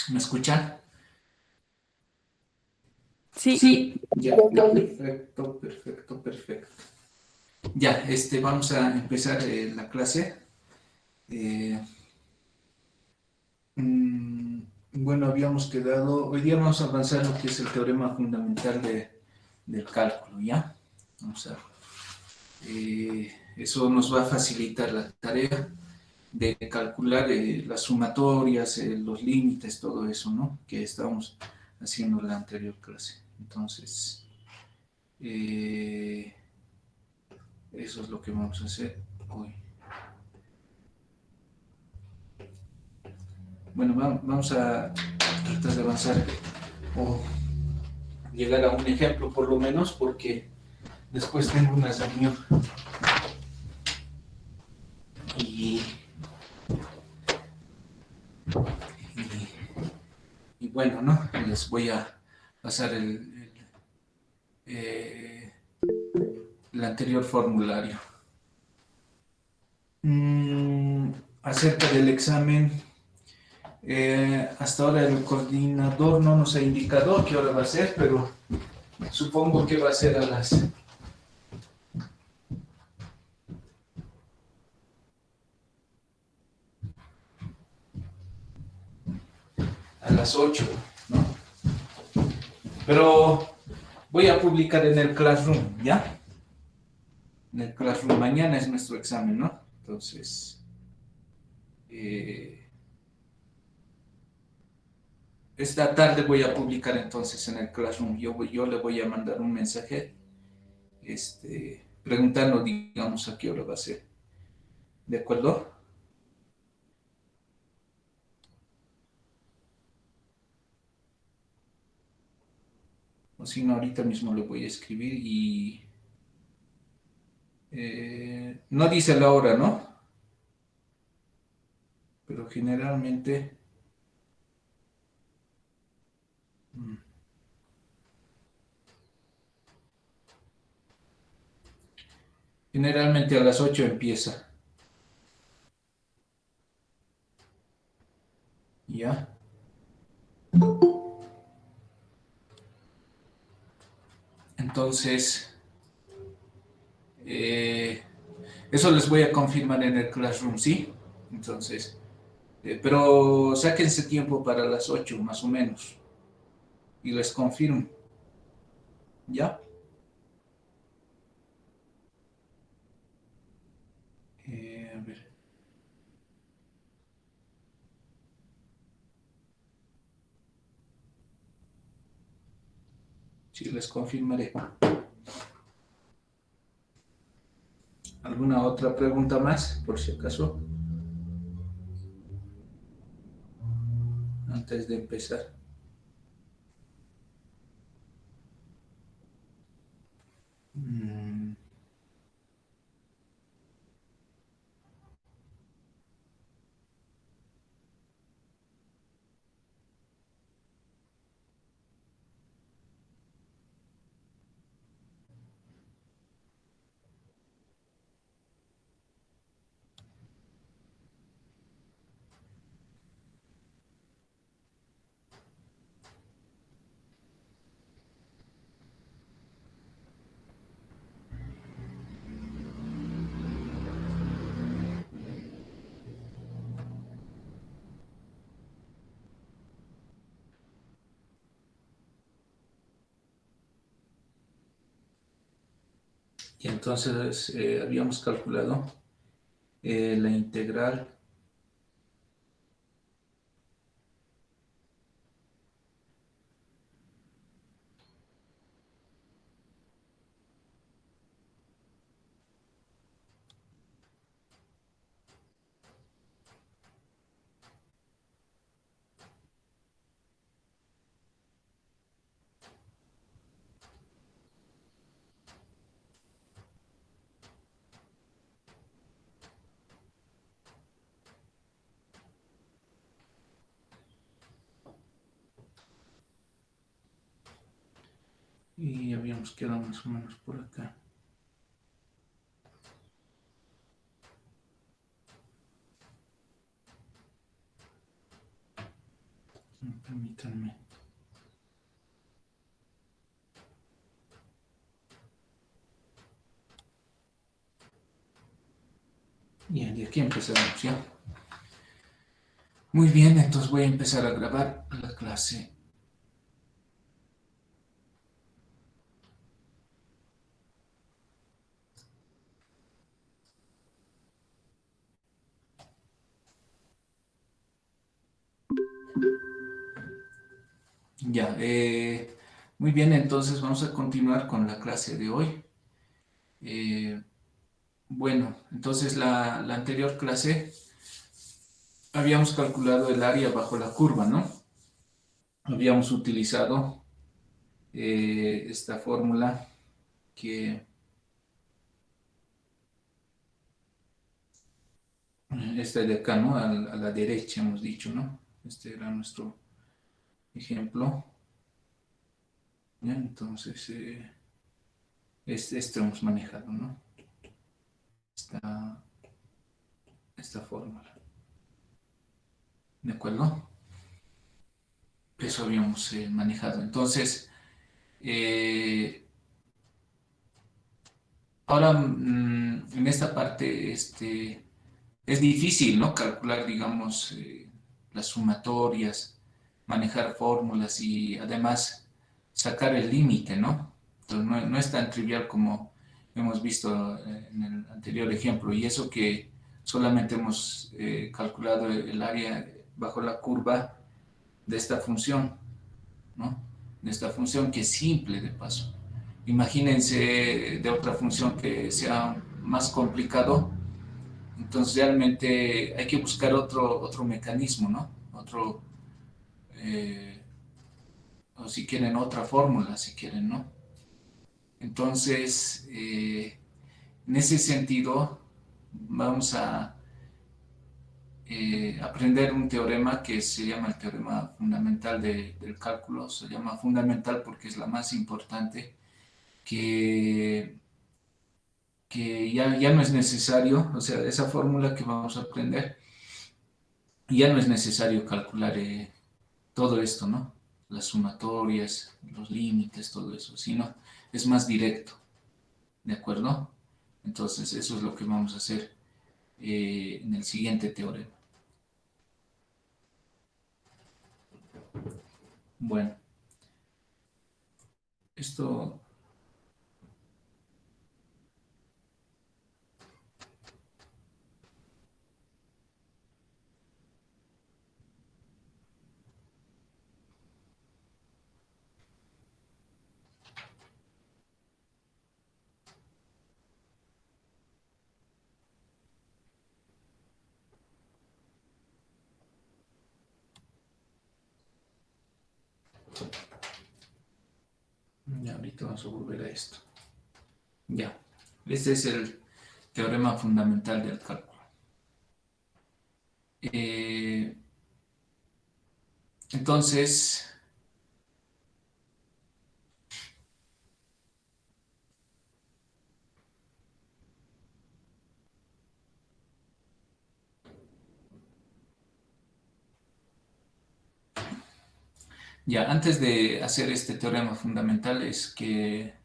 ¿Me escuchan? Sí, Sí. Ya, perfecto, perfecto, perfecto. Ya, vamos a empezar la clase. Eh, mm, bueno, habíamos quedado, hoy día vamos a avanzar en lo que es el teorema fundamental del cálculo, ¿ya? Vamos a, eso nos va a facilitar la tarea de calcular las sumatorias, los límites, todo eso, ¿no? Que estábamos haciendo en la anterior clase. Entonces, eh, eso es lo que vamos a hacer hoy. Bueno, vamos a tratar de avanzar o llegar a un ejemplo por lo menos, porque después tengo una reunión y, y, y bueno, ¿no? Les voy a pasar eh, el anterior formulario. Mm, acerca del examen, hasta ahora el coordinador no nos ha indicado qué hora va a ser, pero supongo que va a ser a las 8, ¿no? Pero voy a publicar en el Classroom, ¿ya? En el Classroom. Mañana es nuestro examen, ¿no? Entonces, eh, esta tarde voy a publicar entonces en el Classroom. Yo le voy a mandar un mensaje preguntando, digamos, a qué hora va a ser. ¿De acuerdo? O si no, ahorita mismo le voy a escribir y no dice la hora, ¿no? Pero mm, generalmente a las 8 empieza, ¿ya? Entonces, eh, eso les voy a confirmar en el Classroom, ¿sí? Entonces, pero sáquense tiempo para las 8 más o menos y les confirmo, ¿ya? A ver, sí, les confirmaré. ¿Alguna otra pregunta más, por si acaso, antes de empezar? Mm, y entonces habíamos calculado la integral. Y habíamos quedado más o menos por acá. Permítanme. Bien, de aquí empezamos ya. Muy bien, entonces voy a empezar a grabar la clase. Ya, muy bien, entonces vamos a continuar con la clase de hoy. Eh, bueno, entonces la anterior clase habíamos calculado el área bajo la curva, ¿no? Habíamos utilizado esta fórmula que esta de acá, ¿no? A la derecha hemos dicho, ¿no? Este era nuestro ejemplo. ¿Ya? Entonces, este hemos manejado, ¿no? Esta, esta fórmula. ¿De acuerdo? Eso habíamos manejado. Entonces, eh, ahora en esta parte es difícil, ¿no? Calcular, digamos, las sumatorias, manejar fórmulas y además sacar el límite, ¿no? Entonces, no es tan trivial como hemos visto en el anterior ejemplo. Y eso que solamente hemos calculado el área bajo la curva de esta función, ¿no? De esta función que es simple de paso. Imagínense de otra función que sea más complicado, entonces realmente hay que buscar otro mecanismo, ¿no? Eh, o si quieren otra fórmula, si quieren, ¿no? Entonces, en ese sentido, vamos a aprender un teorema que se llama el teorema fundamental del cálculo. Se llama fundamental porque es la más importante, que ya no es necesario, o sea, esa fórmula que vamos a aprender, ya no es necesario calcular todo esto, ¿no? Las sumatorias, los límites, todo eso, sino es más directo, ¿de acuerdo? Entonces, eso es lo que vamos a hacer en el siguiente teorema. Bueno, esto, ya ahorita vamos a volver a esto. Ya, este es el teorema fundamental del cálculo. Eh, entonces, ya, antes de hacer este teorema fundamental es que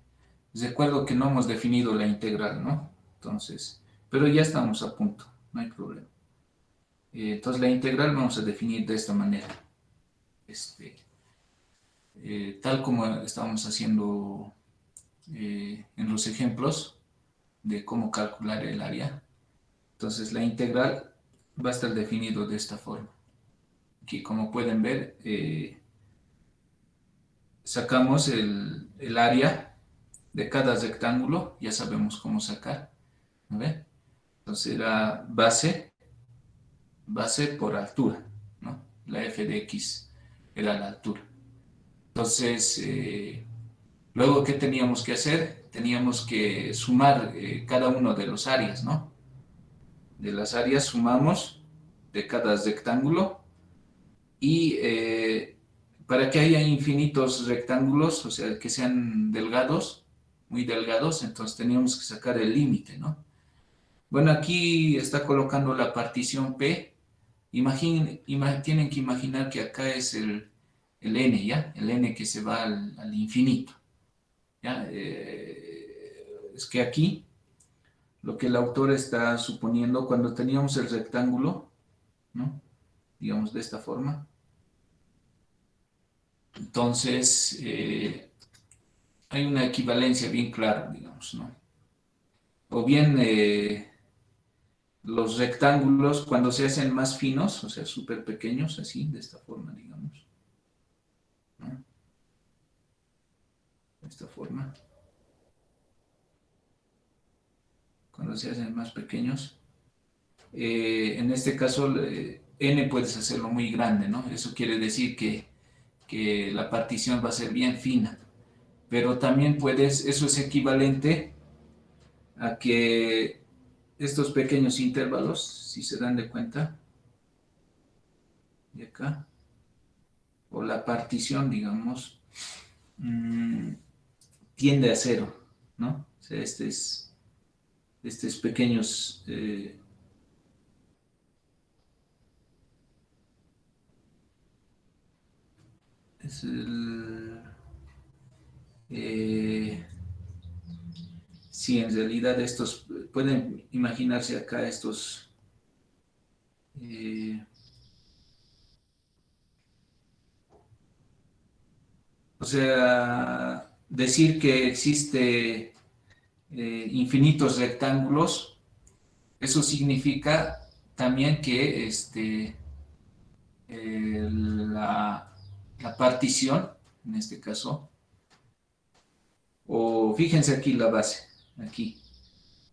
recuerdo que no hemos definido la integral, ¿no? Entonces, pero ya estamos a punto, no hay problema. Entonces la integral vamos a definir de esta manera, este, tal como estábamos haciendo en los ejemplos de cómo calcular el área. Entonces la integral va a estar definido de esta forma. Aquí, como pueden ver, sacamos el área de cada rectángulo, ya sabemos cómo sacar, ¿no ve? Entonces era base por altura, ¿no? La f de x era la altura. Entonces, luego, ¿qué teníamos que hacer? Teníamos que sumar cada uno de los áreas, ¿no? De las áreas sumamos de cada rectángulo y para que haya infinitos rectángulos, o sea, que sean delgados, muy delgados, entonces teníamos que sacar el límite, ¿no? Bueno, aquí está colocando la partición P Tienen que imaginar que acá es el n, ¿ya? El n que se va al infinito, ¿ya? Es que aquí lo que el autor está suponiendo, cuando teníamos el rectángulo, ¿no? Digamos de esta forma, entonces hay una equivalencia bien clara, digamos, ¿no? O bien los rectángulos cuando se hacen más finos, o sea, súper pequeños, así, de esta forma, digamos, ¿no? De esta forma, cuando se hacen más pequeños. En este caso, n puedes hacerlo muy grande, ¿no? Eso quiere decir que la partición va a ser bien fina, pero también puedes, eso es equivalente a que estos pequeños intervalos, si se dan de cuenta, de acá, o la partición, digamos, mmm, tiende a cero, ¿no? O sea, estos pequeños es el, eh, sí, en realidad estos, pueden imaginarse acá estos, eh, o sea, decir que existe infinitos rectángulos, eso significa también que la partición, en este caso, o fíjense aquí la base, aquí.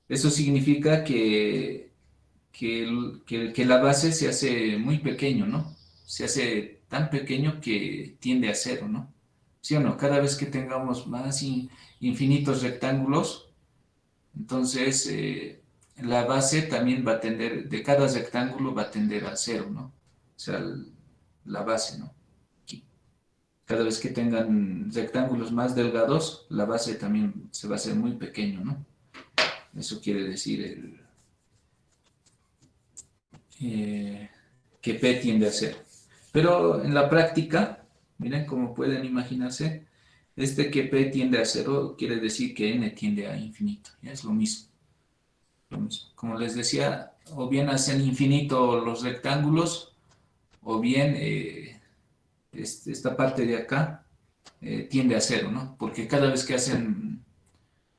Eso significa que la base se hace muy pequeño, ¿no? Se hace tan pequeño que tiende a cero, ¿no? ¿Sí o no? Cada vez que tengamos más infinitos rectángulos, entonces la base también va a tender, de cada rectángulo va a tender a cero, ¿no? O sea, la base, ¿no? Aquí. Cada vez que tengan rectángulos más delgados, la base también se va a hacer muy pequeño, ¿no? Eso quiere decir eh, que P tiende a cero. Pero en la práctica, miren como pueden imaginarse, que P tiende a cero quiere decir que N tiende a infinito. ¿Ya? Es lo mismo, lo mismo. Como les decía, o bien hacen infinito los rectángulos, o bien esta parte de acá tiende a cero, ¿no? Porque cada vez que hacen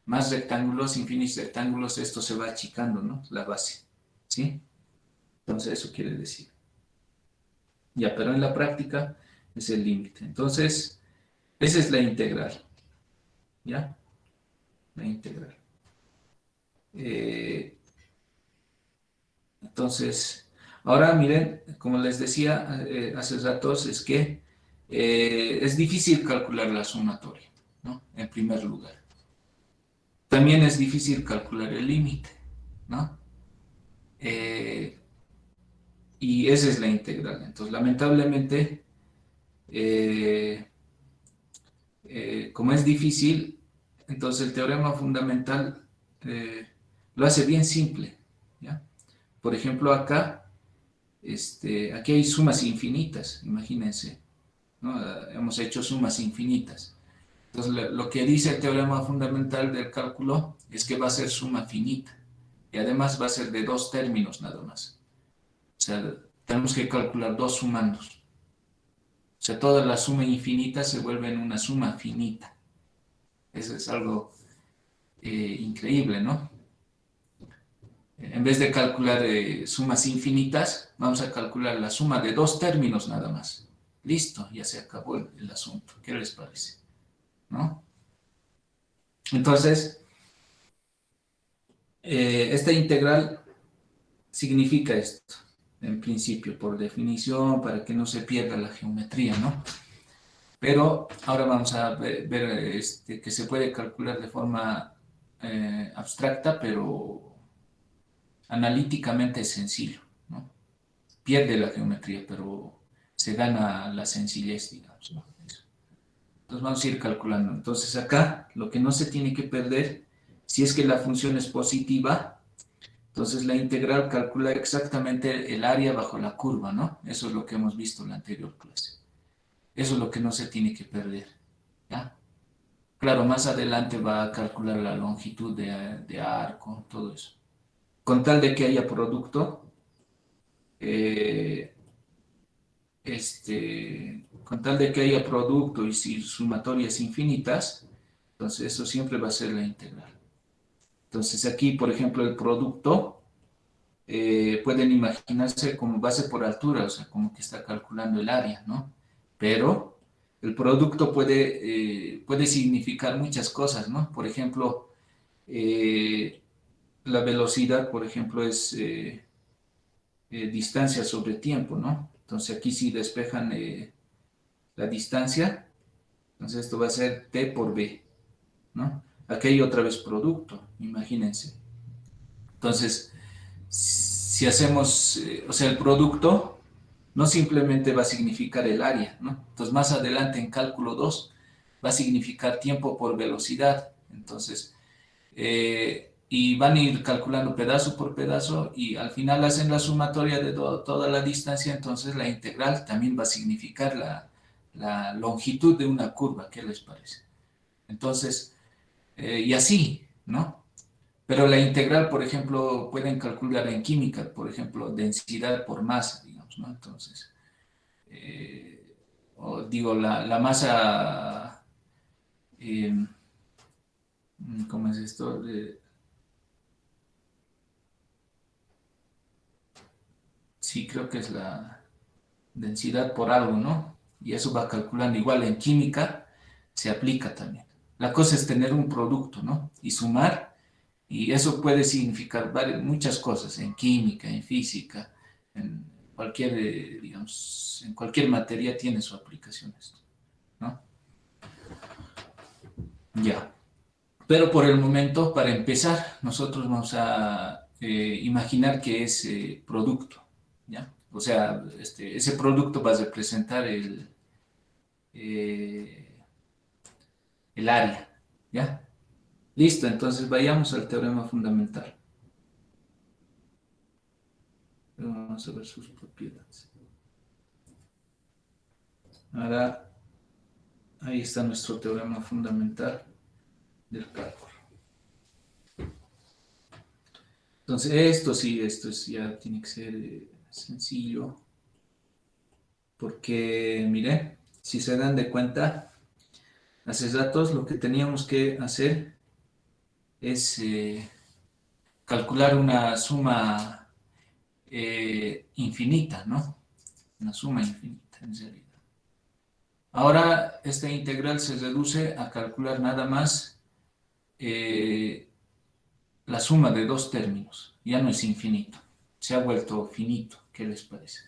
más rectángulos, infinitos rectángulos, esto se va achicando, ¿no? La base, ¿sí? Entonces eso quiere decir. Ya, pero en la práctica es el límite. Entonces, esa es la integral, ¿ya? La integral. Eh, entonces, ahora miren, como les decía hace ratos, es que es difícil calcular la sumatoria, ¿no? En primer lugar. También es difícil calcular el límite, ¿no? Eh, y esa es la integral. Entonces, lamentablemente, eh, como es difícil, entonces el teorema fundamental lo hace bien simple, ¿ya? Por ejemplo, acá, aquí hay sumas infinitas, imagínense, ¿no? Hemos hecho sumas infinitas. Entonces, lo que dice el teorema fundamental del cálculo es que va a ser suma finita y además va a ser de dos términos nada más. O sea, tenemos que calcular dos sumandos. O sea, toda la suma infinita se vuelve en una suma finita. Eso es algo increíble, ¿no? En vez de calcular sumas infinitas, vamos a calcular la suma de dos términos nada más. Listo, ya se acabó el asunto. ¿Qué les parece? ¿No? Entonces, esta integral significa esto, en principio, por definición, para que no se pierda la geometría, ¿no? Pero ahora vamos a ver, que se puede calcular de forma abstracta, pero analíticamente es sencillo, ¿no? Pierde la geometría, pero se gana la sencillez, digamos, ¿no? Eso. Entonces vamos a ir calculando. Entonces acá lo que no se tiene que perder, si es que la función es positiva, Entonces la integral calcula exactamente el área bajo la curva, ¿no? Eso es lo que hemos visto en la anterior clase. Eso es lo que no se tiene que perder, ¿ya? Claro, más adelante va a calcular la longitud de arco, todo eso. Con tal de que haya producto, eh, con tal de que haya producto y si sumatorias infinitas, entonces eso siempre va a ser la integral. Entonces aquí, por ejemplo, el producto pueden imaginarse como base por altura, o sea, como que está calculando el área, ¿no? Pero el producto puede significar muchas cosas, ¿no? Por ejemplo, la velocidad, por ejemplo, es distancia sobre tiempo, ¿no? Entonces aquí si despejan la distancia, entonces esto va a ser T por B, ¿no? Aquí hay otra vez producto, imagínense. Entonces, si hacemos, o sea, el producto no simplemente va a significar el área, ¿no? Entonces, más adelante en cálculo 2 va a significar tiempo por velocidad. Entonces, y van a ir calculando pedazo por pedazo y al final hacen la sumatoria de toda la distancia, entonces la integral también va a significar la longitud de una curva, ¿qué les parece? Entonces, y así, ¿no? Pero la integral, por ejemplo, pueden calcular en química, por ejemplo, densidad por masa, digamos, ¿no? Entonces, eh, o digo, la masa, eh, ¿cómo es esto? Sí, creo que es la densidad por algo, ¿no? Y eso va calculando. Igual en química se aplica también. La cosa es tener un producto, ¿no? Y sumar, y eso puede significar muchas cosas en química, en física, en cualquier, digamos, en cualquier materia tiene su aplicación esto, ¿no? Ya. Pero por el momento, para empezar, nosotros vamos a imaginar que es producto, ¿ya? O sea, ese producto va a representar eh, el área, ¿ya? Listo, entonces vayamos al teorema fundamental. Vamos a ver sus propiedades. Ahora, ahí está nuestro teorema fundamental del cálculo. Entonces, ya tiene que ser sencillo, porque, mire, si se dan de cuenta, hace datos lo que teníamos que hacer es calcular una suma infinita, ¿no? Una suma infinita, en realidad. Ahora, esta integral se reduce a calcular nada más eh, la suma de dos términos. Ya no es infinito, se ha vuelto finito. ¿Qué les parece?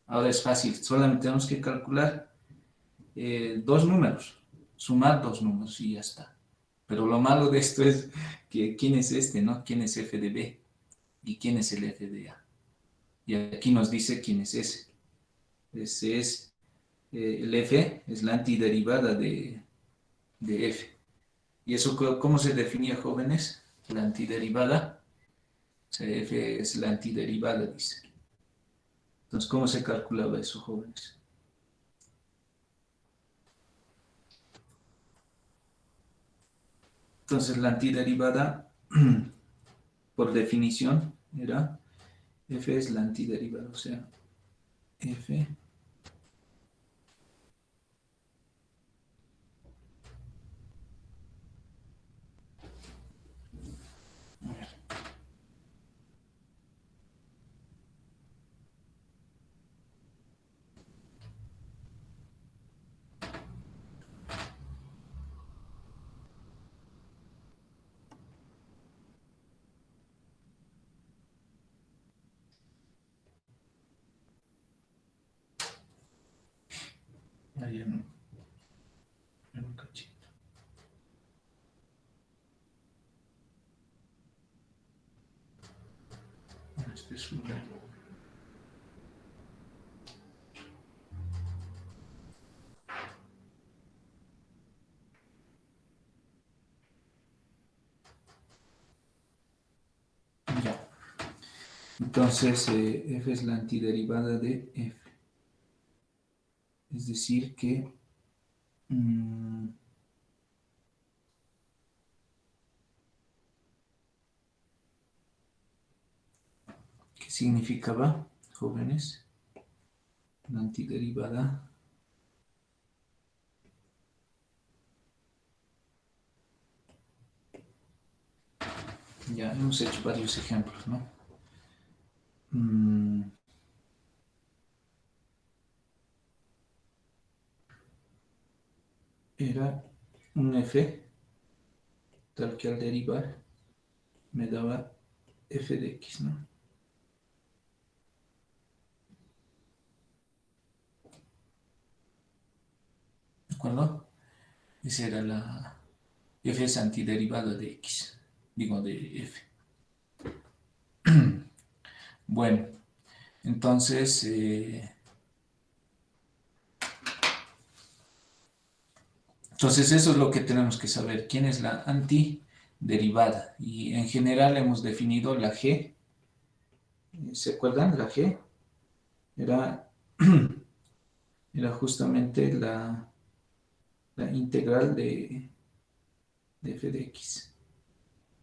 Ahora es fácil, solamente tenemos que calcular dos números, sumar dos números y ya está. Pero lo malo de esto es que quién es este, ¿no? ¿Quién es f de b? ¿Y quién es el f de a? Y aquí nos dice quién es ese. Ese es el f, es la antiderivada de f. ¿Y eso cómo se definía, jóvenes? La antiderivada. O sea, f es la antiderivada, dice. Entonces, ¿cómo se calculaba eso, jóvenes? Entonces, la antiderivada, por definición, era f es la antiderivada, o sea, f. Ahí en un cachito. Este es un... Ya. Entonces, f es la antiderivada de f. Es decir que... ¿qué significaba, jóvenes? La antiderivada. Ya hemos hecho varios ejemplos, ¿no? Era un f, tal que al derivar me daba f de x, ¿no? ¿De acuerdo? Esa era la f es antiderivada de x, digo de f. Bueno, entonces, eso es lo que tenemos que saber. ¿Quién es la antiderivada? Y en general hemos definido la g. ¿Se acuerdan? La g era, era justamente la integral de f de x,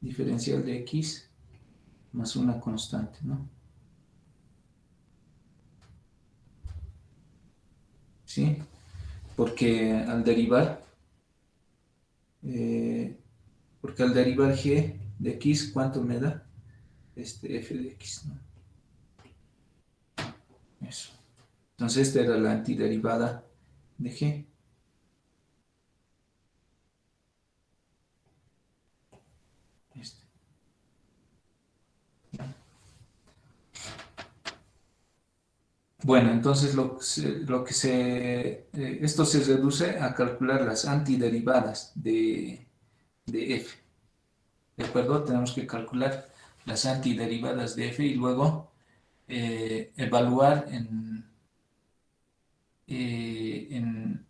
diferencial de x más una constante, ¿no? ¿Sí? Porque al derivar, eh, g de x, ¿cuánto me da? F de x, ¿no? Eso. Entonces, esta era la antiderivada de g. Este. Bueno, entonces esto se reduce a calcular las antiderivadas de f. ¿De acuerdo? Tenemos que calcular las antiderivadas de f y luego evaluar en, en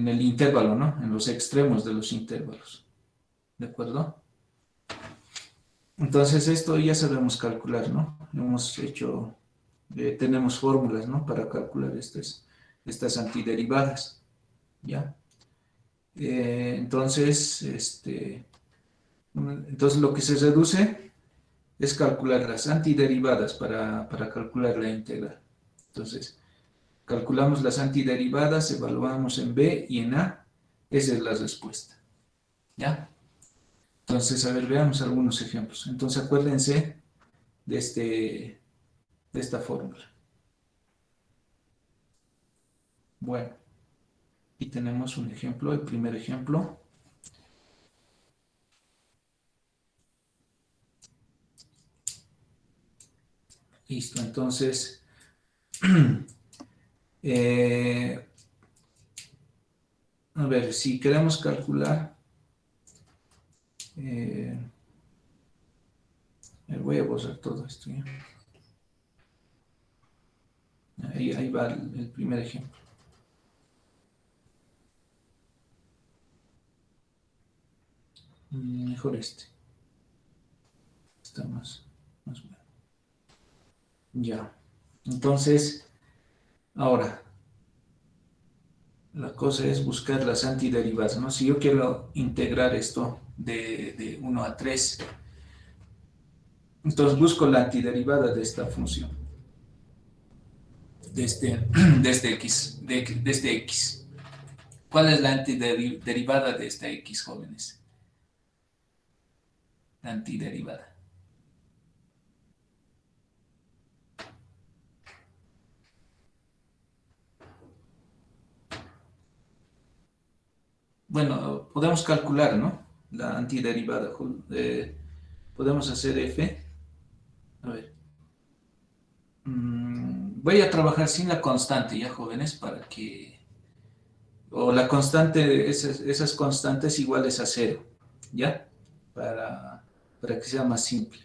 el intervalo, ¿no? En los extremos de los intervalos. ¿De acuerdo? Entonces esto ya sabemos calcular, ¿no? Hemos hecho, tenemos fórmulas, ¿no? Para calcular estas antiderivadas, ¿ya? Entonces, entonces lo que se reduce es calcular las antiderivadas para calcular la integral. Entonces, calculamos las antiderivadas, evaluamos en B y en A. Esa es la respuesta. ¿Ya? Entonces, a ver, veamos algunos ejemplos. Entonces, acuérdense de, de esta fórmula. Bueno, y tenemos un ejemplo, el primer ejemplo. Listo, entonces, a ver, si queremos calcular, voy a borrar todo esto, ¿ya? Ahí va el primer ejemplo. Mejor este. Está más bueno. Ya. Entonces, ahora, la cosa es buscar las antiderivadas, ¿no? Si yo quiero integrar esto de 1 a 3, entonces busco la antiderivada de esta función, de este, de este x. ¿Cuál es la antiderivada de esta x, jóvenes? La antiderivada. Bueno, podemos calcular, ¿no? La antiderivada. Podemos hacer f. A ver. Voy a trabajar sin la constante, ya, jóvenes, para que... O la constante, esas constantes iguales a cero, ¿ya? Para que sea más simple.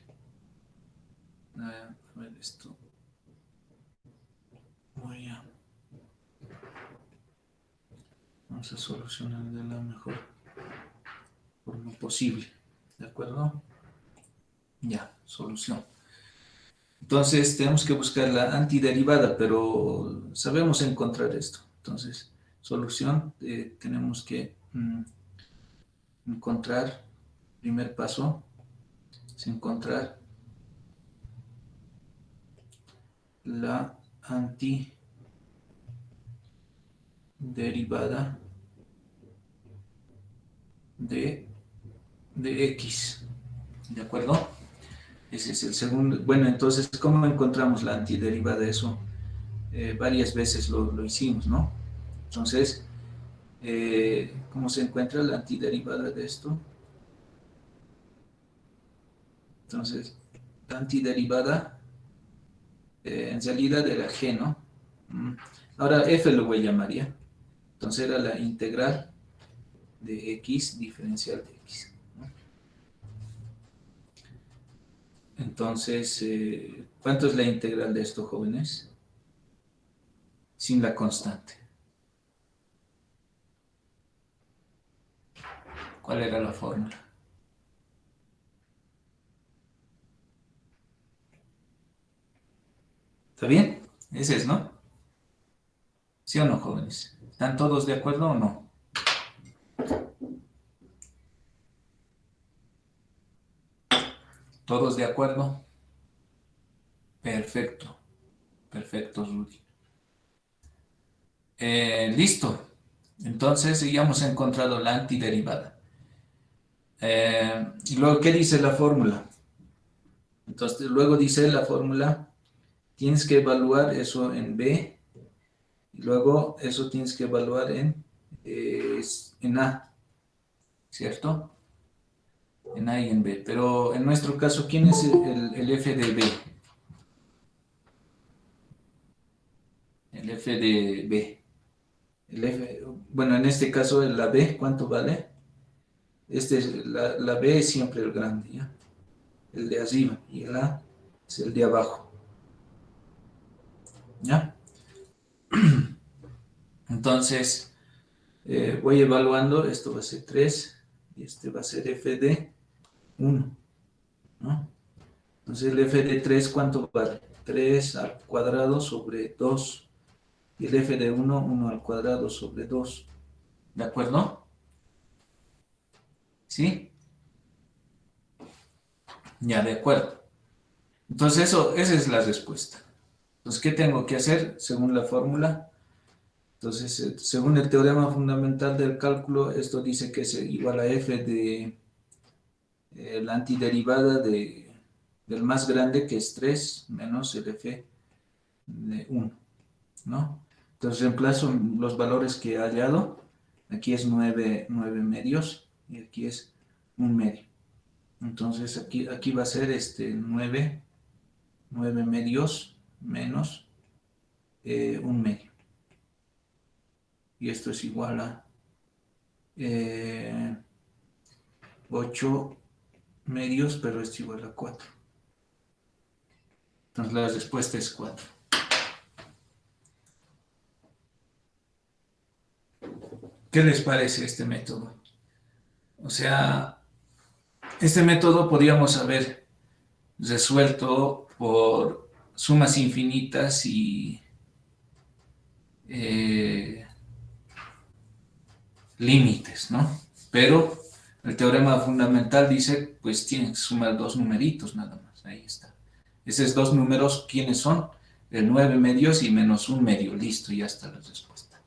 A ver esto. Voy a... Vamos a solucionar de la mejor forma posible. ¿De acuerdo? Ya, solución. Entonces tenemos que buscar la antiderivada, pero sabemos encontrar esto. Entonces, solución, tenemos que encontrar, primer paso es encontrar la antiderivada de, de x. ¿De acuerdo? Ese es el segundo. Bueno, entonces, ¿cómo encontramos la antiderivada? Eso varias veces lo hicimos, ¿no? Entonces, ¿cómo se encuentra la antiderivada de esto? Entonces, la antiderivada en salida de la g, ¿no? Ahora f lo voy a llamar ya. Entonces era la integral de x diferencial de x, ¿no? Entonces, ¿cuánto es la integral de esto, jóvenes? Sin la constante. ¿Cuál era la fórmula? ¿Está bien? Ese es, ¿no? ¿Sí o no, jóvenes? ¿Están todos de acuerdo o no? ¿Todos de acuerdo? Perfecto, perfecto, Rudy. Listo. Entonces ya hemos encontrado la antiderivada. Y luego, ¿qué dice la fórmula? Entonces, luego dice la fórmula, tienes que evaluar eso en B, y luego eso tienes que evaluar en A, ¿cierto? En A y en B. Pero en nuestro caso, ¿quién es el F de B? El F de B. El F, bueno, en este caso, la B, ¿cuánto vale? La B es siempre el grande, ¿ya? El de arriba, y el A es el de abajo, ¿ya? Entonces, voy evaluando, esto va a ser 3 y este va a ser f de 1, ¿no? Entonces el f de 3, ¿cuánto vale? 3 al cuadrado sobre 2, y el f de 1, 1 al cuadrado sobre 2, ¿de acuerdo? ¿Sí? Ya, de acuerdo. Entonces esa es la respuesta. Entonces, ¿qué tengo que hacer según la fórmula? Entonces, según el teorema fundamental del cálculo, esto dice que es igual a f de la antiderivada del más grande, que es 3 menos el f de 1, ¿no? Entonces reemplazo los valores que he hallado. Aquí es 9 medios y aquí es 1 medio. Entonces aquí va a ser 9 medios menos 1 medio. Y esto es igual a 8 medios, pero es igual a 4. Entonces la respuesta es 4. ¿Qué les parece este método? O sea, este método podríamos haber resuelto por sumas infinitas y eh, límites, ¿no? Pero el teorema fundamental dice, pues tienes que sumar dos numeritos nada más, ahí está. Esos dos números, ¿quiénes son? El 9 medios y menos 1 medio, listo, ya está la respuesta.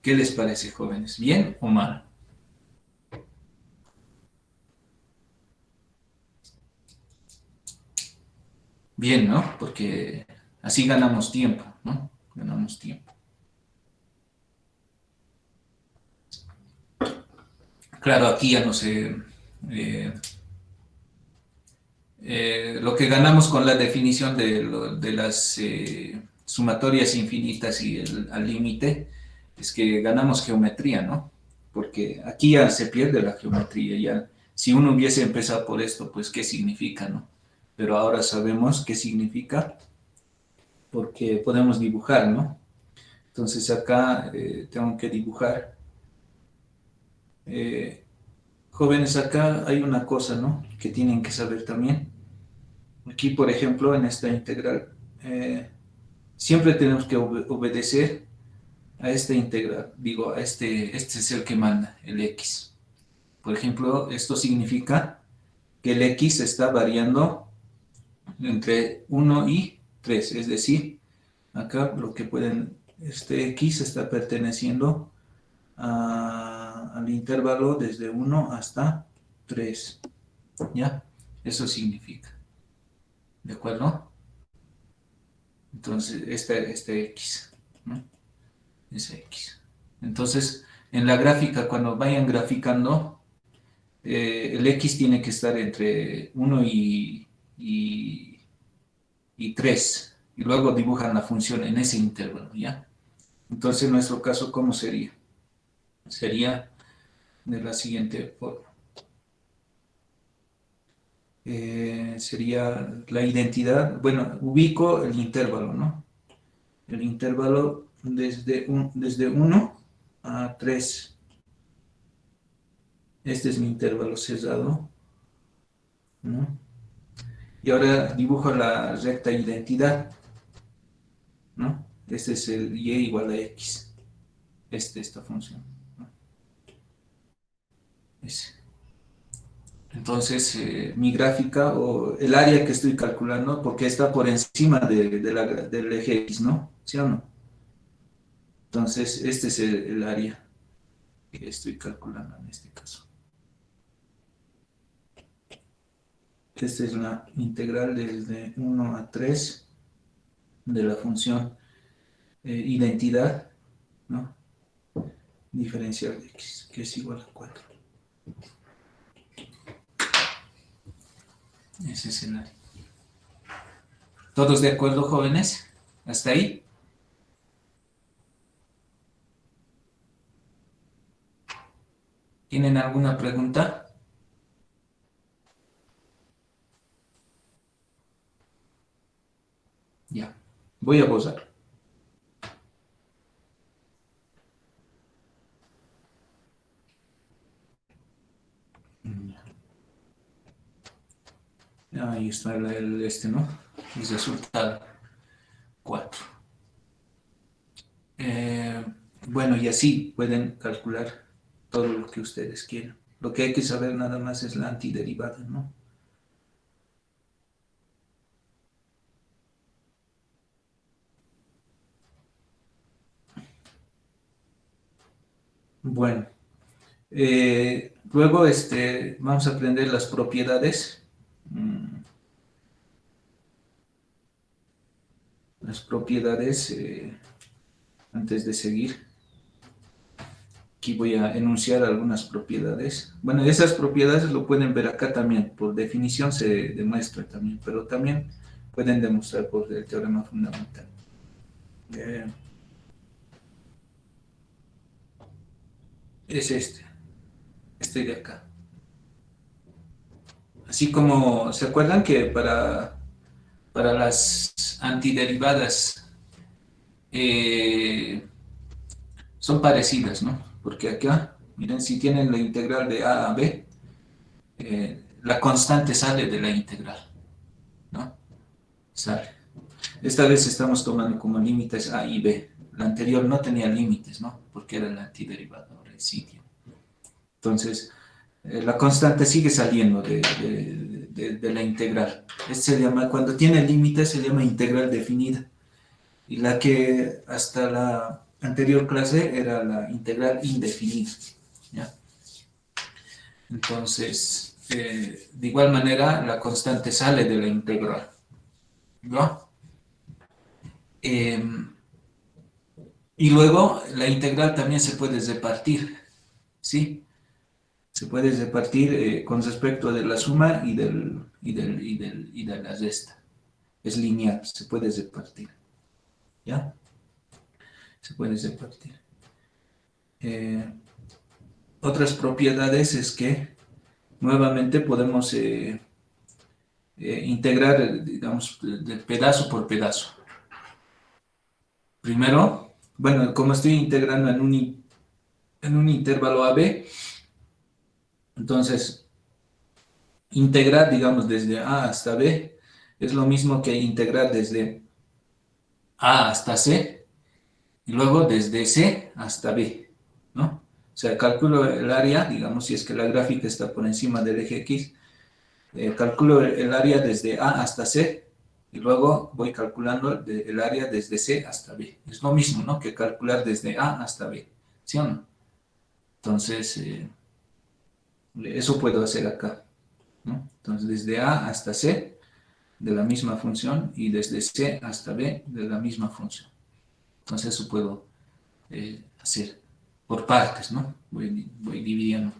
¿Qué les parece, jóvenes? ¿Bien o mal? Bien, ¿no? Porque así ganamos tiempo, ¿no? Ganamos tiempo. Claro, aquí ya no sé. Eh, lo que ganamos con la definición de las sumatorias infinitas y al límite es que ganamos geometría, ¿no? Porque aquí ya se pierde la geometría, ya. Si uno hubiese empezado por esto, pues qué significa, ¿no? Pero ahora sabemos qué significa porque podemos dibujar, ¿no? Entonces acá tengo que dibujar. Eh, Jóvenes, acá hay una cosa, ¿no? Que tienen que saber también. Aquí, por ejemplo, en esta integral, siempre tenemos que obedecer a esta integral. Digo, este es el que manda, el x. Por ejemplo, esto significa que el x está variando entre 1 y 3, es decir, acá lo que pueden, este x está perteneciendo al intervalo desde 1 hasta 3, ¿ya? Eso significa, ¿de acuerdo? Entonces, este x, ¿no? Ese x. Entonces, en la gráfica, cuando vayan graficando, el x tiene que estar entre 1 y 3, y luego dibujan la función en ese intervalo, ¿ya? Entonces, en nuestro caso, ¿cómo sería? Sería de la siguiente forma. Sería la identidad, bueno, ubico el intervalo, ¿no? El intervalo desde 1 a 3. Este es mi intervalo cerrado, ¿no? Y ahora dibujo la recta identidad, ¿no? Este es el y igual a x. Esta función, ¿no? Ese. Entonces, mi gráfica o el área que estoy calculando, porque está por encima del eje X, ¿no? ¿Sí o no? Entonces, este es el área que estoy calculando en este caso. Esta es la integral desde 1 a 3 de la función identidad, ¿no? Diferencial de x, que es igual a 4. Ese es el área. ¿Todos de acuerdo, jóvenes? ¿Hasta ahí? ¿Tienen alguna pregunta? Ya. Voy a posar. Ahí está ¿no? El resultado 4. Eh, bueno, y así pueden calcular todo lo que ustedes quieran. Lo que hay que saber nada más es la antiderivada, ¿no? Bueno, luego vamos a aprender las propiedades. Las propiedades, antes de seguir. Aquí voy a enunciar algunas propiedades. Bueno, esas propiedades lo pueden ver acá también. Por definición se demuestra también, pero también pueden demostrar por el teorema fundamental. Eh, es este de acá. Así como, ¿se acuerdan que para las antiderivadas eh, son parecidas, ¿no? Porque acá, miren, si tienen la integral de a a b, la constante sale de la integral, ¿no? Sale. Esta vez estamos tomando como límites a y b. La anterior no tenía límites, ¿no? Porque era la antiderivada, ahora sí tiene. Entonces, la constante sigue saliendo de la integral. Se llama, cuando tiene límites se llama integral definida. Y la que hasta la anterior clase era la integral indefinida, ¿ya? Entonces, de igual manera, la constante sale de la integral, ¿no? Y luego la integral también se puede repartir, ¿sí? Se puede repartir con respecto de la suma y de la resta. Es lineal, se puede repartir, ¿ya? Se puede repartir. Otras propiedades es que nuevamente podemos integrar, digamos, de pedazo por pedazo. Primero, bueno, como estoy integrando en un intervalo AB, entonces integrar, digamos, desde A hasta B es lo mismo que integrar desde A hasta C y luego desde C hasta B, ¿no? O sea, calculo el área, digamos, si es que la gráfica está por encima del eje X, calculo el área desde A hasta C y luego voy calculando el área desde C hasta B. Es lo mismo, ¿no? Que calcular desde A hasta B, ¿sí o no? Entonces, eso puedo hacer acá, ¿no? Entonces, desde A hasta C de la misma función y desde C hasta B de la misma función. Entonces, eso puedo hacer por partes, ¿no? Voy dividiendo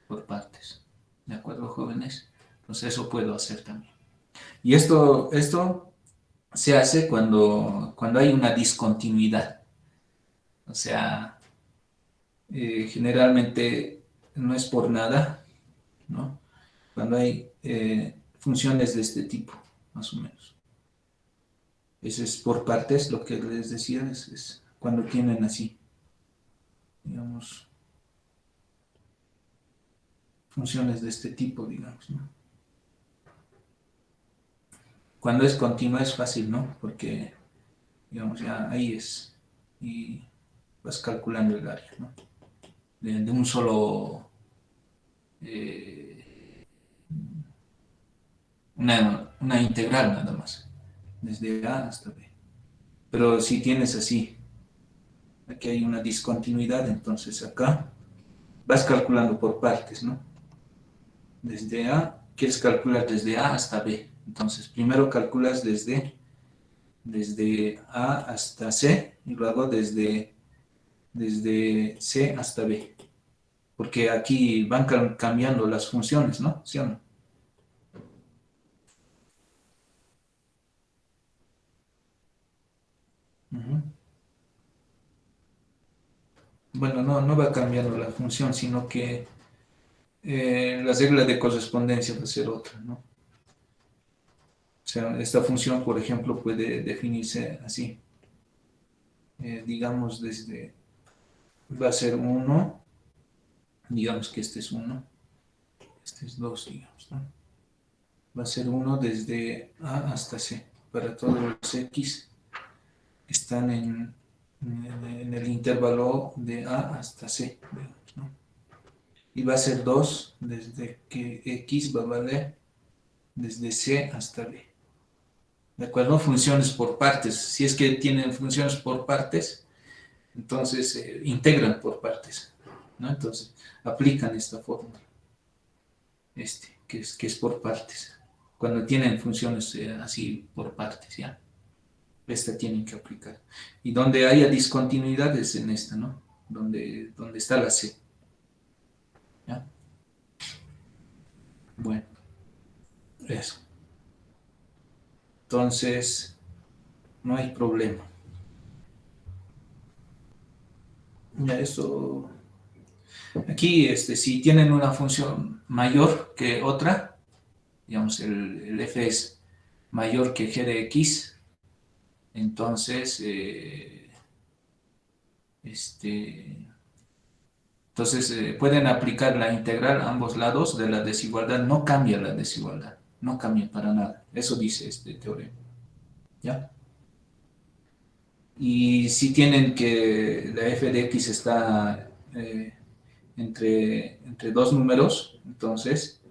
por partes. ¿De acuerdo, jóvenes? Entonces, eso puedo hacer también. Y esto se hace cuando hay una discontinuidad. O sea, generalmente no es por nada, ¿no? Cuando hay funciones de este tipo, más o menos. Ese es por partes, lo que les decía, es cuando tienen así, digamos, funciones de este tipo, digamos, ¿no? Cuando es continua es fácil, ¿no? Porque, digamos, ya ahí es. Y vas calculando el área, ¿no? De un solo, eh, una integral nada más, desde A hasta B. Pero si tienes así, aquí hay una discontinuidad, entonces acá vas calculando por partes, ¿no? Desde A, quieres calcular desde A hasta B. Entonces, primero calculas desde A hasta C y luego desde C hasta B. Porque aquí van cambiando las funciones, ¿no? ¿Sí o no? Ujú. Bueno, no va cambiando la función, sino que la regla de correspondencia va a ser otra, ¿no? O sea, esta función, por ejemplo, puede definirse así. Digamos, va a ser uno, digamos que este es uno, este es 2, digamos, ¿no? Va a ser uno desde A hasta C. Para todos los X que están en el intervalo de A hasta C, digamos, ¿no? Y va a ser 2 desde que X va a valer desde C hasta B. ¿De acuerdo? Funciones por partes. Si es que tienen funciones por partes, entonces integran por partes, ¿no? Entonces aplican esta fórmula, que es por partes. Cuando tienen funciones así por partes, ¿ya? Esta tienen que aplicar. Y donde haya discontinuidades en esta, ¿no? Donde está la C, ¿ya? Bueno, eso. Entonces, no hay problema. Ya eso. Aquí, si tienen una función mayor que otra, digamos, el f es mayor que g de x, entonces, este, pueden aplicar la integral a ambos lados de la desigualdad, no cambia la desigualdad, no cambia para nada. Eso dice este teorema, ¿ya? Y si tienen que la f de x está entre dos números, entonces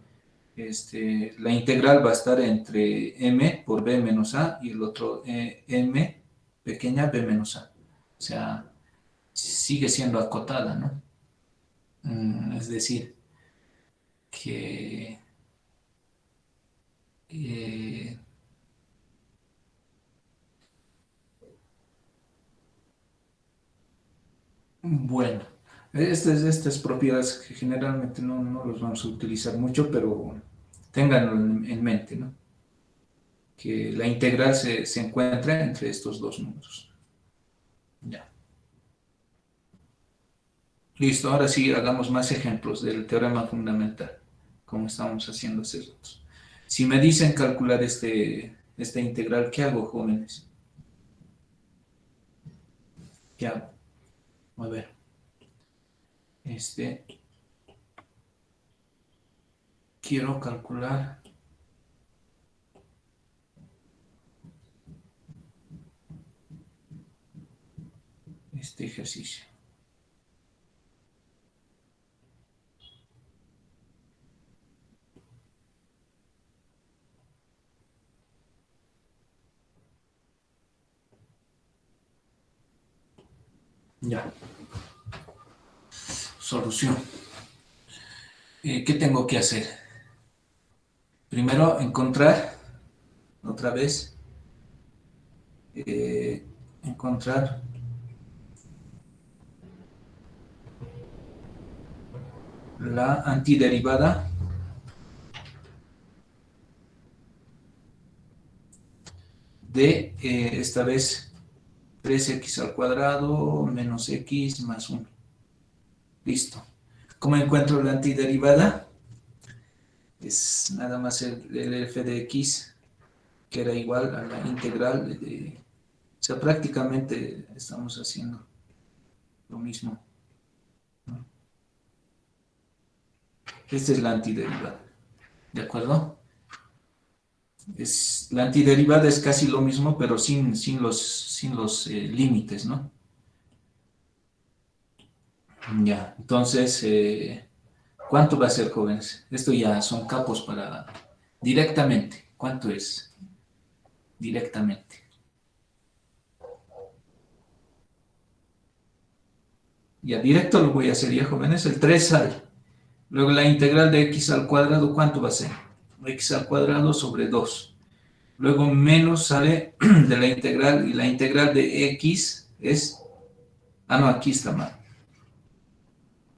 la integral va a estar entre m por b menos a y el otro m pequeña b menos a. O sea, sigue siendo acotada, ¿no? Es decir, que eh, bueno, estas propiedades que generalmente no los vamos a utilizar mucho, pero ténganlo en mente, ¿no? Que la integral se encuentra entre estos dos números. Ya. Listo, ahora sí hagamos más ejemplos del teorema fundamental, como estábamos haciendo hace ratos. Si me dicen calcular esta integral, ¿qué hago, jóvenes? ¿Qué hago? A ver, este, quiero calcular este ejercicio. Ya. Solución. ¿Qué tengo que hacer? Primero, encontrar, otra vez, encontrar la antiderivada de, esta vez, 3x al cuadrado menos x más 1. Listo. ¿Cómo encuentro la antiderivada? Es nada más el f de x, que era igual a la integral de... O sea, prácticamente estamos haciendo lo mismo, ¿no? Esta es la antiderivada, ¿de acuerdo? La antiderivada es casi lo mismo, pero sin los límites, ¿no? Ya, entonces, ¿cuánto va a ser, jóvenes? Esto ya son capos para... Directamente, ¿cuánto es? Directamente. Ya, directo lo voy a hacer ya, jóvenes. El 3 sale. Luego la integral de x al cuadrado, ¿cuánto va a ser? X al cuadrado sobre 2. Luego menos sale de la integral, y la integral de x es... Ah, no, aquí está mal.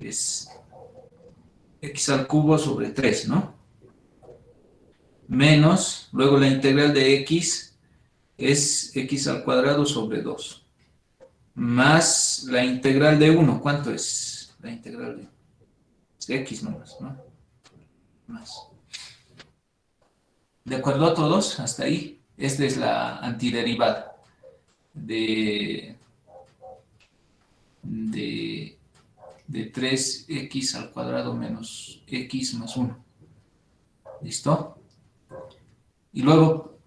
Es x al cubo sobre 3, ¿no? Menos, luego la integral de x es x al cuadrado sobre 2. Más la integral de 1, ¿cuánto es? La integral de x nomás, ¿no? Más. ¿De acuerdo a todos? Hasta ahí. Esta es la antiderivada de, de 3x al cuadrado menos x más 1. ¿Listo? Y luego,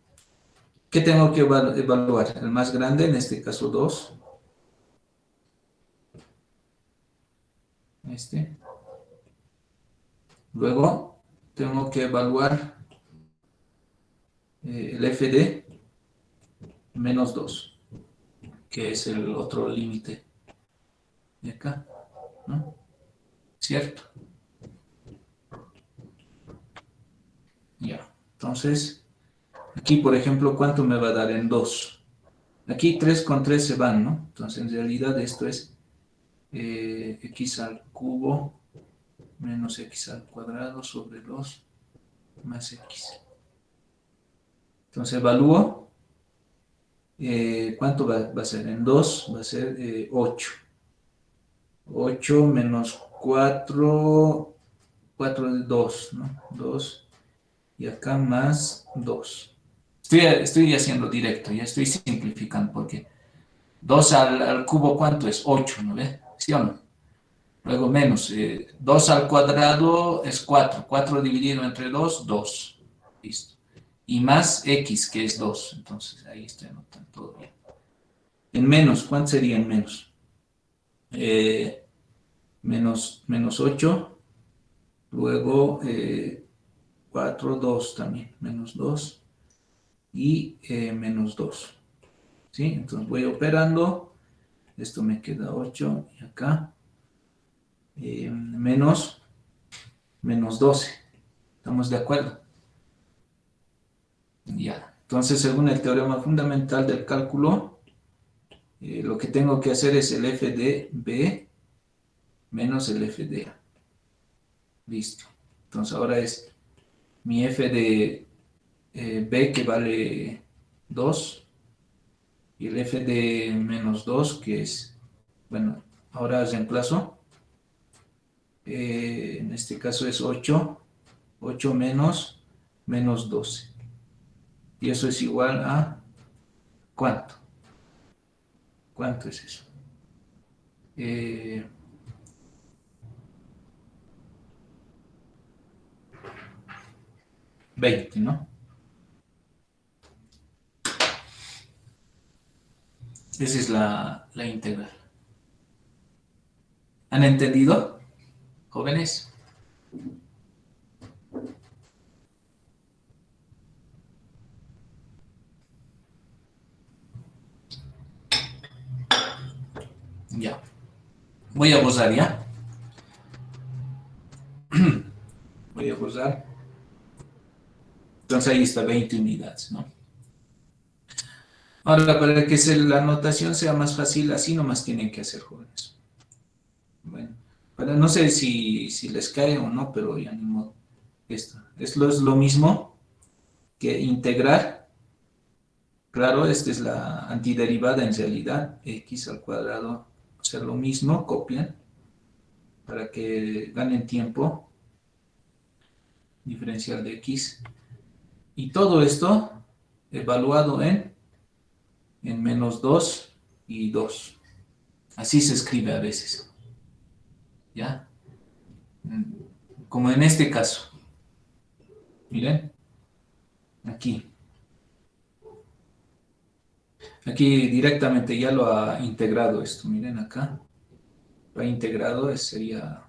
¿qué tengo que evaluar? El más grande, en este caso 2. Luego, tengo que evaluar el f de menos 2, que es el otro límite de acá, ¿no? ¿Cierto? Ya. Entonces, aquí, por ejemplo, ¿cuánto me va a dar en 2? Aquí 3 con 3 se van, ¿no? Entonces, en realidad esto es x al cubo menos x al cuadrado sobre 2 más x. Entonces, evalúo. ¿Cuánto va a ser? En 2 va a ser 8. 8 menos 4, 4 de 2, ¿no? 2, y acá más 2. Estoy haciendo directo, ya estoy simplificando, porque 2 al cubo, ¿cuánto es? 8, ¿no ve? ¿Sí o no? Luego menos, 2 al cuadrado es 4. 4 dividido entre 2, 2. Listo. Y más x, que es 2. Entonces, ahí estoy anotando todo bien. En menos, ¿cuánto sería en menos? Menos 8. Luego 4, 2 también. Menos 2 y menos 2. ¿Sí? Entonces voy operando. Esto me queda 8 y acá menos 12. ¿Estamos de acuerdo? Ya. Entonces, según el teorema fundamental del cálculo, lo que tengo que hacer es el f de b menos el f de a. Listo. Entonces, ahora es mi f de b, que vale 2, y el f de menos 2, que es, bueno, ahora reemplazo. En este caso es 8. 8 menos 12. Y eso es igual a ¿cuánto? ¿Cuánto es eso? 20, ¿no? Esa es la integral. ¿Han entendido, jóvenes? Ya. Voy a borrar, ¿ya? Voy a borrar. Entonces ahí está 20 unidades, ¿no? Ahora, para que la anotación sea más fácil, así nomás tienen que hacer, jóvenes. Bueno, no sé si les cae o no, pero ya ni modo. Esto es lo mismo que integrar. Claro, esta es la antiderivada en realidad, x al cuadrado, o sea, lo mismo, copian para que ganen tiempo, diferencial de x. Y todo esto evaluado en menos 2 y 2. Así se escribe a veces, ¿ya? Como en este caso. Miren, aquí. Aquí directamente ya lo ha integrado esto. Miren acá. Lo ha integrado, sería,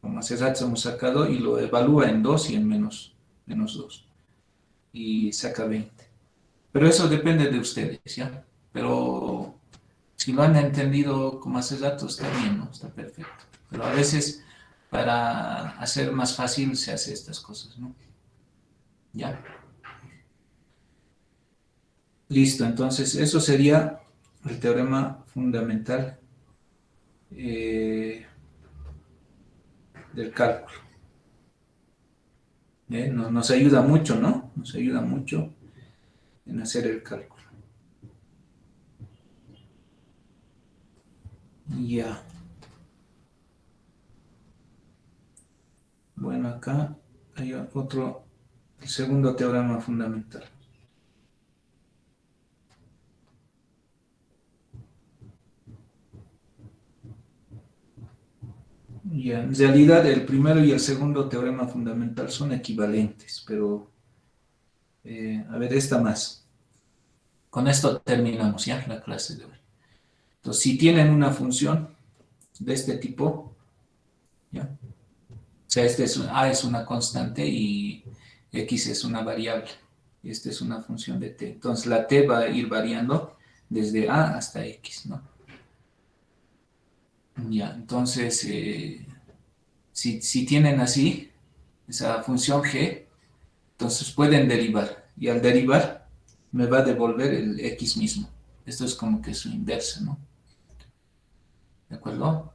como hace rato hemos sacado, y lo evalúa en 2 y en menos 2. Y saca 20. Pero eso depende de ustedes, ¿ya? Pero si lo han entendido como hace rato, está bien, ¿no? Está perfecto. Pero a veces, para hacer más fácil, se hace estas cosas, ¿no? ¿Ya? Listo, entonces eso sería el teorema fundamental eh, del cálculo. Nos ayuda mucho, ¿no? Nos ayuda mucho en hacer el cálculo. Ya. Bueno, acá hay otro, el segundo teorema fundamental. Ya, en realidad el primero y el segundo teorema fundamental son equivalentes, pero a ver, esta más. Con esto terminamos ya la clase de hoy. Entonces, si tienen una función de este tipo, ¿ya? O sea, A es una constante y X es una variable. Y esta es una función de T. Entonces, la T va a ir variando desde A hasta X, ¿no? Ya, entonces, si tienen así, esa función G, entonces pueden derivar. Y al derivar, me va a devolver el X mismo. Esto es como que su inversa, ¿no? ¿De acuerdo?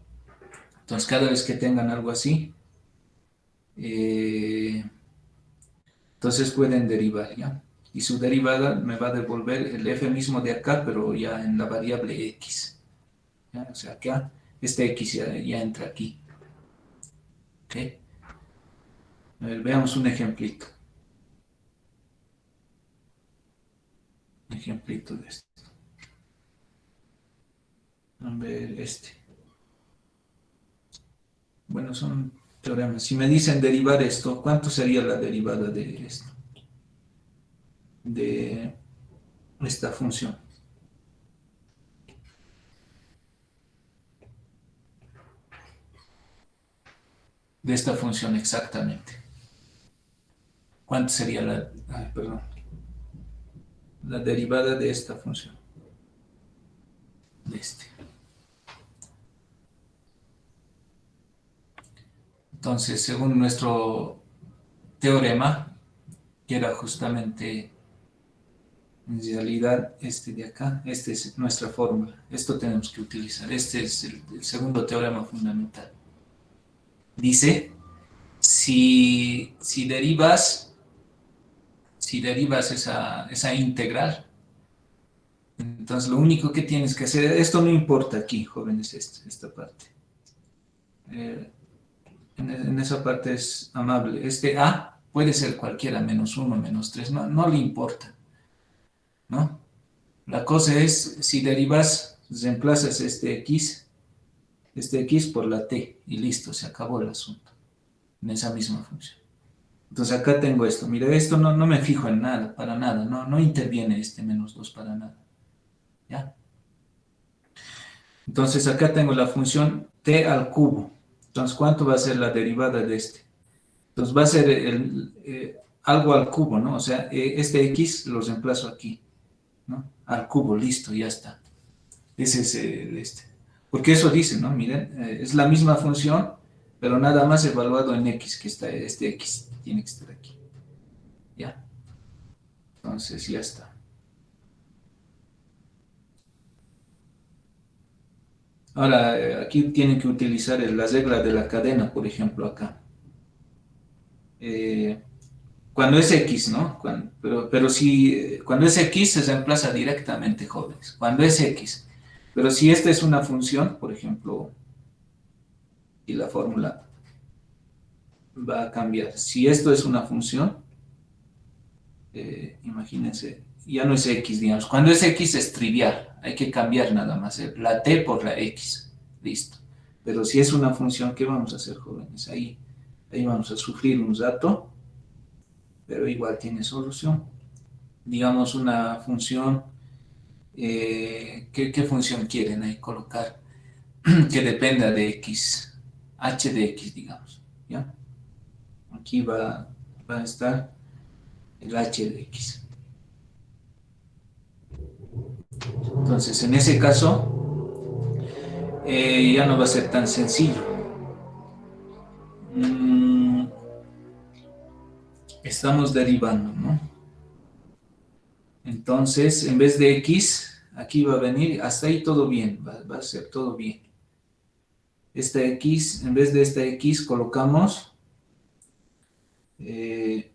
Entonces, cada vez que tengan algo así, eh, entonces pueden derivar, ¿ya? Y su derivada me va a devolver el f mismo de acá, pero ya en la variable x. ¿Ya? O sea, acá este x ya entra aquí. ¿Ok? A ver, veamos un ejemplito. Un ejemplito de esto. A ver, este. Bueno, son teoremas. Si me dicen derivar esto, ¿cuánto sería la derivada de esto? De esta función. De esta función exactamente. ¿Cuánto sería la derivada de esta función? De este. Entonces, según nuestro teorema, que era justamente en realidad este de acá, esta es nuestra fórmula. Esto tenemos que utilizar. Este es el segundo teorema fundamental. Dice, si derivas esa integral, entonces lo único que tienes que hacer, esto no importa aquí, jóvenes, esta parte. Eh, en esa parte es amable. Este A puede ser cualquiera, -1, -3, no le importa, ¿no? La cosa es, si derivas, reemplazas este x por la t, y listo, se acabó el asunto, en esa misma función. Entonces acá tengo esto, mire, esto no me fijo en nada, para nada, no interviene este -2 para nada, ¿ya? Entonces acá tengo la función t al cubo. Entonces, ¿cuánto va a ser la derivada de este? Entonces va a ser algo al cubo, ¿no? O sea, este x lo reemplazo aquí, ¿no? Al cubo, listo, ya está. Ese es este. Porque eso dice, ¿no? Miren, es la misma función, pero nada más evaluado en x, que está este x, tiene que estar aquí. ¿Ya? Entonces ya está. Ahora, aquí tienen que utilizar la regla de la cadena, por ejemplo, acá. Eh, cuando es x, ¿no? Pero si cuando es x se reemplaza directamente, jóvenes. Cuando es x. Pero si esta es una función, por ejemplo, y la fórmula va a cambiar. Si esto es una función, imagínense, ya no es x, digamos. Cuando es x es trivial, hay que cambiar nada más la t por la x, listo. Pero si es una función, ¿qué vamos a hacer, jóvenes? Ahí vamos a sufrir un rato, pero igual tiene solución. Digamos una función, ¿qué función quieren ahí colocar? Que dependa de x, h de x, digamos, ¿ya? Aquí va a estar el h de x. Entonces, en ese caso, ya no va a ser tan sencillo. Mm, estamos derivando, ¿no? Entonces, en vez de x, aquí va a venir, hasta ahí todo bien, va a ser todo bien. Esta x, en vez de esta x, colocamos eh,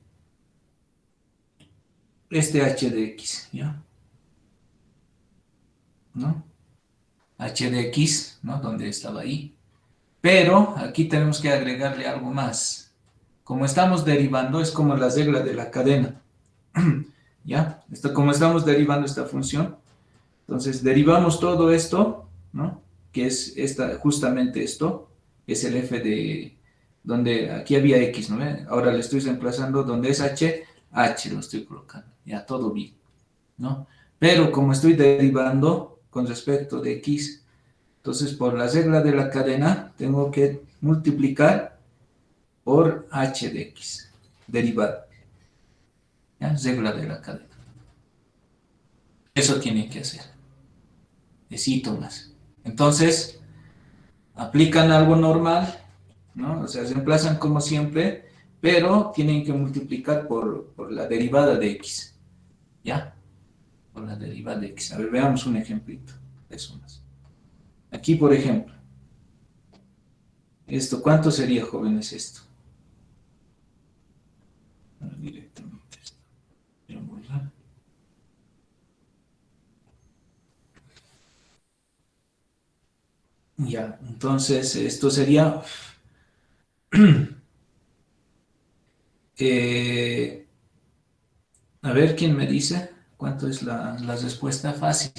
este h de x, ¿ya? ¿No? H de x, ¿no? Donde estaba ahí. Pero aquí tenemos que agregarle algo más. Como estamos derivando, es como la regla de la cadena. ¿Ya? Como estamos derivando esta función, entonces derivamos todo esto, ¿no? Que es justamente esto, que es el f de, donde aquí había x, ¿no? Ahora le estoy reemplazando donde es h, h lo estoy colocando, ya todo bien, ¿no? Pero como estoy derivando con respecto de x, entonces por la regla de la cadena tengo que multiplicar por h de x, derivada, ¿ya? Regla de la cadena. Eso tiene que hacer. Necesito más. Entonces, aplican algo normal, ¿no? O sea, se reemplazan como siempre, pero tienen que multiplicar por la derivada de x, ¿ya? Por la derivada de x. A ver, veamos un ejemplito. Eso más. Aquí, por ejemplo, esto, ¿cuánto sería, jóvenes, esto? Directamente esto. Ya, entonces esto sería eh, a ver quién me dice cuánto es la respuesta fácil.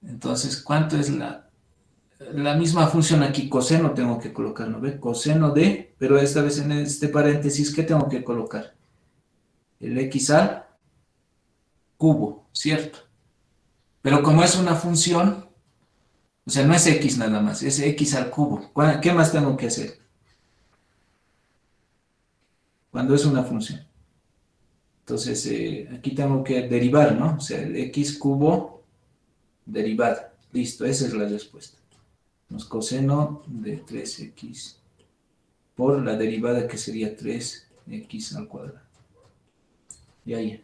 Entonces, ¿cuánto es la misma función aquí? Coseno tengo que colocar, ¿no ve? Coseno de, pero esta vez en este paréntesis, ¿qué tengo que colocar? El x al cubo, ¿cierto? Pero como es una función, o sea, no es x nada más, es x al cubo. ¿Qué más tengo que hacer? Cuando es una función. Entonces, aquí tengo que derivar, ¿no? O sea, el x cubo derivada. Listo, esa es la respuesta. Nos coseno de 3x por la derivada que sería 3x al cuadrado. Y ahí,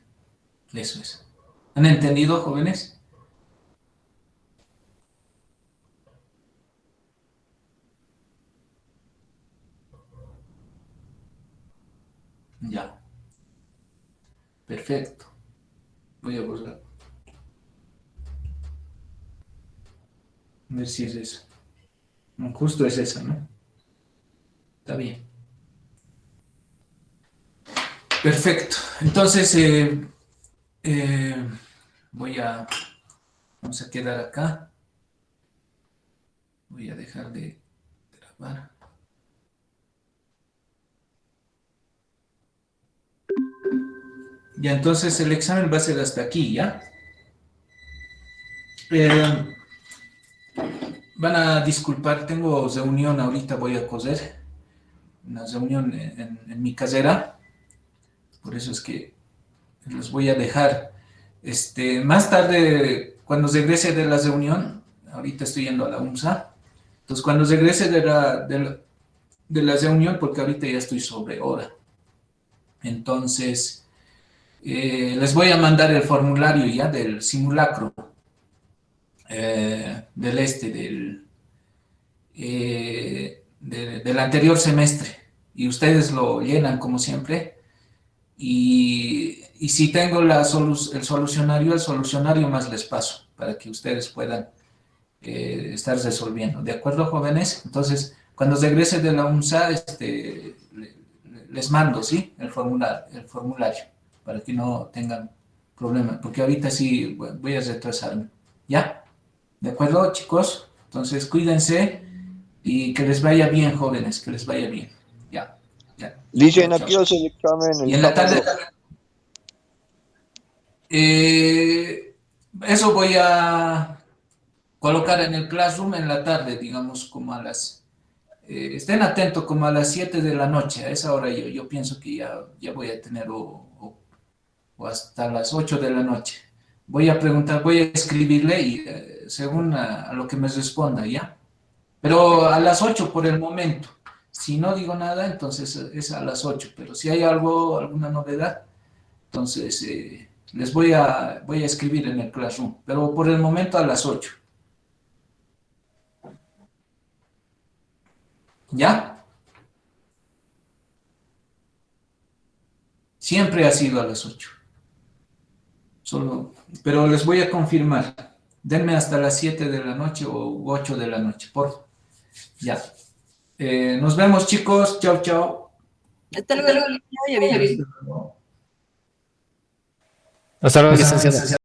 eso es. ¿Han entendido, jóvenes? Ya, perfecto. Voy a borrar. A ver si es eso. No, justo es esa, ¿no? Está bien. Perfecto. Entonces, eh, voy a, vamos a quedar acá. Voy a dejar de grabar. Ya, entonces el examen va a ser hasta aquí, ¿ya? Eh, van a disculpar, tengo reunión ahorita, voy a coser, una reunión en mi casera, por eso es que los voy a dejar. Más tarde, cuando regrese de la reunión, ahorita estoy yendo a la UMSA, entonces cuando regrese de la reunión, porque ahorita ya estoy sobre hora, entonces les voy a mandar el formulario ya del simulacro, del anterior semestre, y ustedes lo llenan como siempre. Y si tengo el solucionario más les paso para que ustedes puedan estar resolviendo. ¿De acuerdo, jóvenes? Entonces, cuando regrese de la UNSA, les mando, ¿sí? El formulario, para que no tengan problemas, porque ahorita sí voy a retrasarme. ¿Ya? ¿De acuerdo, chicos? Entonces, cuídense y que les vaya bien, jóvenes, que les vaya bien. Ya, ya. Dicen Chao, aquí chao. es el examen Y el en la tarde, sábado. eso voy a colocar en el Classroom en la tarde, digamos, como estén atentos, como a las 7 de la noche, a esa hora yo pienso que ya voy a tener, o hasta las 8 de la noche. Voy a preguntar, voy a escribirle y según a lo que me responda, ¿ya? Pero a las 8 por el momento. Si no digo nada, entonces es a las 8. Pero si hay alguna novedad, entonces les voy a escribir en el Classroom. Pero por el momento a las 8. ¿Ya? Siempre ha sido a las 8. Pero les voy a confirmar. Denme hasta las 7 de la noche o 8 de la noche, por favor. Ya. Nos vemos, chicos. Chao, chao. Hasta luego, que vaya bien. Hasta luego, Hasta licenciado. luego.